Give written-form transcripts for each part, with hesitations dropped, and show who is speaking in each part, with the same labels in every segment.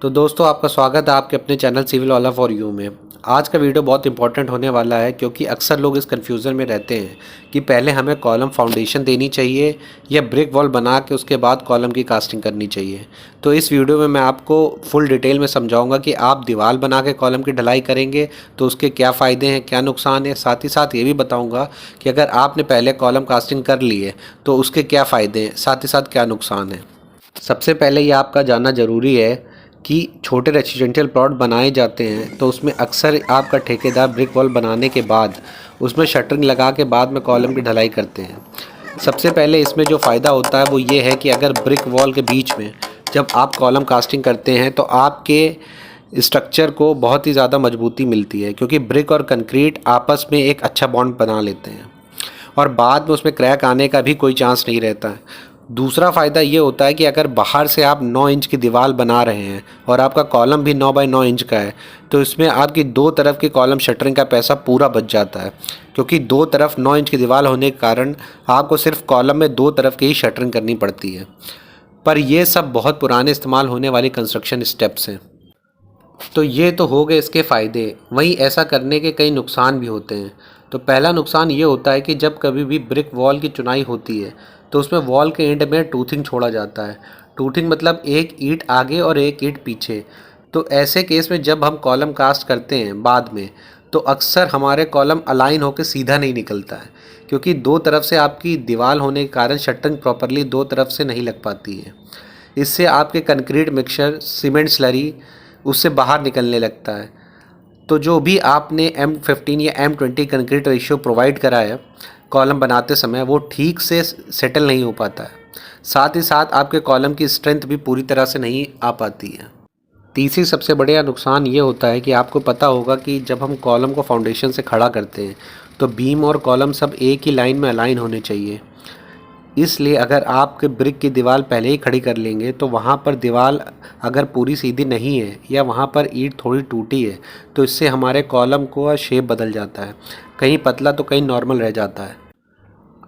Speaker 1: तो दोस्तों आपका स्वागत है आपके अपने चैनल सिविल वाला फॉर यू में। आज का वीडियो बहुत इंपॉर्टेंट होने वाला है क्योंकि अक्सर लोग इस कन्फ्यूज़न में रहते हैं कि पहले हमें कॉलम फाउंडेशन देनी चाहिए या ब्रिक वॉल बना के उसके बाद कॉलम की कास्टिंग करनी चाहिए। तो इस वीडियो में मैं आपको फुल डिटेल में समझाऊंगा कि आप दीवार बना के कॉलम की ढलाई करेंगे तो उसके क्या फ़ायदे हैं, क्या नुकसान है। साथ ही साथ ये भी बताऊँगा कि अगर आपने पहले कॉलम कास्टिंग कर ली है तो उसके क्या फ़ायदे हैं, साथ ही साथ क्या नुकसान है। सबसे पहले ये आपका जानना ज़रूरी है कि छोटे रेजिडेंशियल प्लॉट बनाए जाते हैं तो उसमें अक्सर आपका ठेकेदार ब्रिक वॉल बनाने के बाद उसमें शटरिंग लगा के बाद में कॉलम की ढलाई करते हैं। सबसे पहले इसमें जो फ़ायदा होता है वो ये है कि अगर ब्रिक वॉल के बीच में जब आप कॉलम कास्टिंग करते हैं तो आपके स्ट्रक्चर को बहुत ही ज़्यादा मजबूती मिलती है, क्योंकि ब्रिक और कंक्रीट आपस में एक अच्छा बॉन्ड बना लेते हैं और बाद में उसमें क्रैक आने का भी कोई चांस नहीं रहता है। दूसरा फ़ायदा ये होता है कि अगर बाहर से आप 9 इंच की दीवार बना रहे हैं और आपका कॉलम भी 9 बाई 9 इंच का है तो इसमें आपकी दो तरफ की कॉलम शटरिंग का पैसा पूरा बच जाता है, क्योंकि दो तरफ 9 इंच की दीवार होने के कारण आपको सिर्फ कॉलम में दो तरफ की ही शटरिंग करनी पड़ती है। पर ये सब बहुत पुराने इस्तेमाल होने वाली कंस्ट्रक्शन स्टेप्स हैं। तो ये तो हो गए इसके फ़ायदे। वहीं ऐसा करने के कई नुकसान भी होते हैं। तो पहला नुकसान ये होता है कि जब कभी भी ब्रिक वॉल की चुनाई होती है तो उसमें वॉल के एंड में टूथिंग छोड़ा जाता है। टूथिंग मतलब एक ईंट आगे और एक ईंट पीछे। तो ऐसे केस में जब हम कॉलम कास्ट करते हैं बाद में तो अक्सर हमारे कॉलम अलाइन होकर सीधा नहीं निकलता है, क्योंकि दो तरफ से आपकी दीवार होने के कारण शटरिंग प्रॉपरली दो तरफ से नहीं लग पाती है। इससे आपके कंक्रीट मिक्सचर, सीमेंट स्लरी उससे बाहर निकलने लगता है। तो जो भी आपने M15 या M20 कंक्रीट रेशियो प्रोवाइड करा है कॉलम बनाते समय वो ठीक से सेटल नहीं हो पाता है। साथ ही साथ आपके कॉलम की स्ट्रेंथ भी पूरी तरह से नहीं आ पाती है। तीसरी सबसे बड़ा नुकसान ये होता है कि आपको पता होगा कि जब हम कॉलम को फाउंडेशन से खड़ा करते हैं तो बीम और कॉलम सब एक ही लाइन में अलाइन होने चाहिए। इसलिए अगर आपके ब्रिक की दीवार पहले ही खड़ी कर लेंगे तो वहाँ पर दीवार अगर पूरी सीधी नहीं है या वहाँ पर ईंट थोड़ी टूटी है तो इससे हमारे कॉलम को शेप बदल जाता है, कहीं पतला तो कहीं नॉर्मल रह जाता है।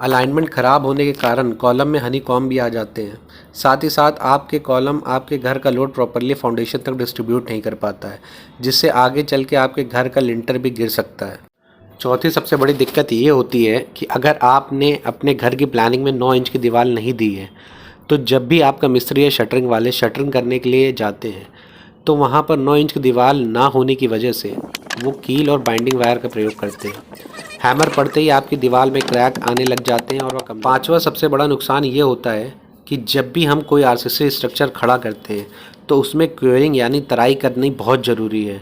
Speaker 1: अलाइनमेंट ख़राब होने के कारण कॉलम में हनी कॉम्ब भी आ जाते हैं। साथ ही साथ आपके कॉलम आपके घर का लोड प्रॉपरली फाउंडेशन तक डिस्ट्रीब्यूट नहीं कर पाता है, जिससे आगे चल के आपके घर का लिंटर भी गिर सकता है। चौथी सबसे बड़ी दिक्कत ये होती है कि अगर आपने अपने घर की प्लानिंग में 9 इंच की दीवार नहीं दी है तो जब भी आपका मिस्त्री या शटरिंग वाले शटरिंग करने के लिए जाते हैं तो वहाँ पर 9 इंच की दीवार ना होने की वजह से वो कील और बाइंडिंग वायर का प्रयोग करते हैं। हैमर पड़ते ही आपकी दीवार में क्रैक आने लग जाते हैं और वह पांचवा सबसे बड़ा नुकसान ये होता है कि जब भी हम कोई आरसीसी स्ट्रक्चर खड़ा करते हैं तो उसमें क्योरिंग यानी तराई करनी बहुत ज़रूरी है।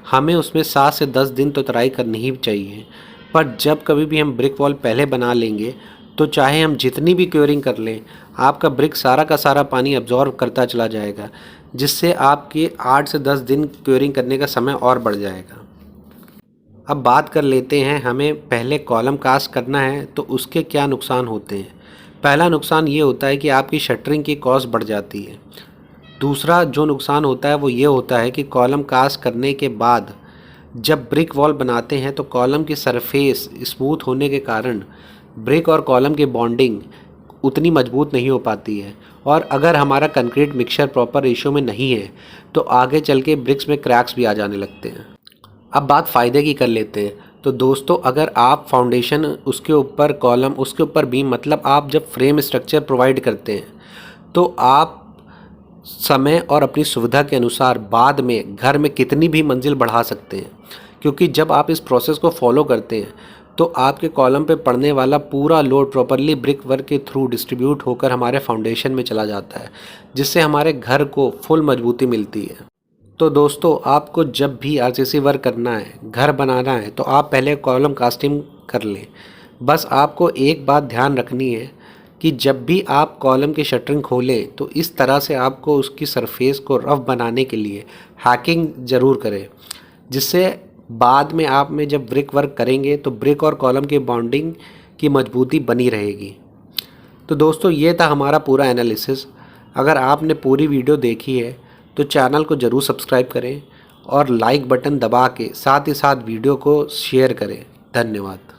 Speaker 1: हमें उसमें 7 से 10 दिन तो तराई करनी ही चाहिए। पर जब कभी भी हम ब्रिक वॉल पहले बना लेंगे तो चाहे हम जितनी भी क्योरिंग कर लें आपका ब्रिक सारा का सारा पानी अब्जॉर्ब करता चला जाएगा, जिससे आपके 8 से 10 दिन क्योरिंग करने का समय और बढ़ जाएगा। अब बात कर लेते हैं हमें पहले कॉलम कास्ट करना है तो उसके क्या नुकसान होते हैं। पहला नुकसान ये होता है कि आपकी शटरिंग की कॉस्ट बढ़ जाती है। दूसरा जो नुकसान होता है वो ये होता है कि कॉलम कास्ट करने के बाद जब ब्रिक वॉल बनाते हैं तो कॉलम की सरफेस स्मूथ होने के कारण ब्रिक और कॉलम की बॉन्डिंग उतनी मजबूत नहीं हो पाती है, और अगर हमारा कंक्रीट मिक्सचर प्रॉपर रेशियो में नहीं है तो आगे चल के ब्रिक्स में क्रैक्स भी आ जाने लगते हैं। अब बात फ़ायदे की कर लेते हैं। तो दोस्तों अगर आप फाउंडेशन उसके ऊपर कॉलम उसके ऊपर बीम मतलब आप जब फ्रेम स्ट्रक्चर प्रोवाइड करते हैं तो आप समय और अपनी सुविधा के अनुसार बाद में घर में कितनी भी मंजिल बढ़ा सकते हैं, क्योंकि जब आप इस प्रोसेस को फॉलो करते हैं तो आपके कॉलम पे पड़ने वाला पूरा लोड प्रॉपरली ब्रिक वर्क के थ्रू डिस्ट्रीब्यूट होकर हमारे फाउंडेशन में चला जाता है, जिससे हमारे घर को फुल मजबूती मिलती है। तो दोस्तों आपको जब भी आरसीसी वर्क करना है, घर बनाना है, तो आप पहले कॉलम कास्टिंग कर लें। बस आपको एक बात ध्यान रखनी है कि जब भी आप कॉलम की शटरिंग खोलें तो इस तरह से आपको उसकी सरफेस को रफ बनाने के लिए हैकिंग ज़रूर करें, जिससे बाद में आप में जब ब्रिक वर्क करेंगे तो ब्रिक और कॉलम की बॉन्डिंग की मजबूती बनी रहेगी। तो दोस्तों ये था हमारा पूरा एनालिसिस। अगर आपने पूरी वीडियो देखी है तो चैनल को ज़रूर सब्सक्राइब करें और लाइक बटन दबा के साथ ही साथ वीडियो को शेयर करें। धन्यवाद।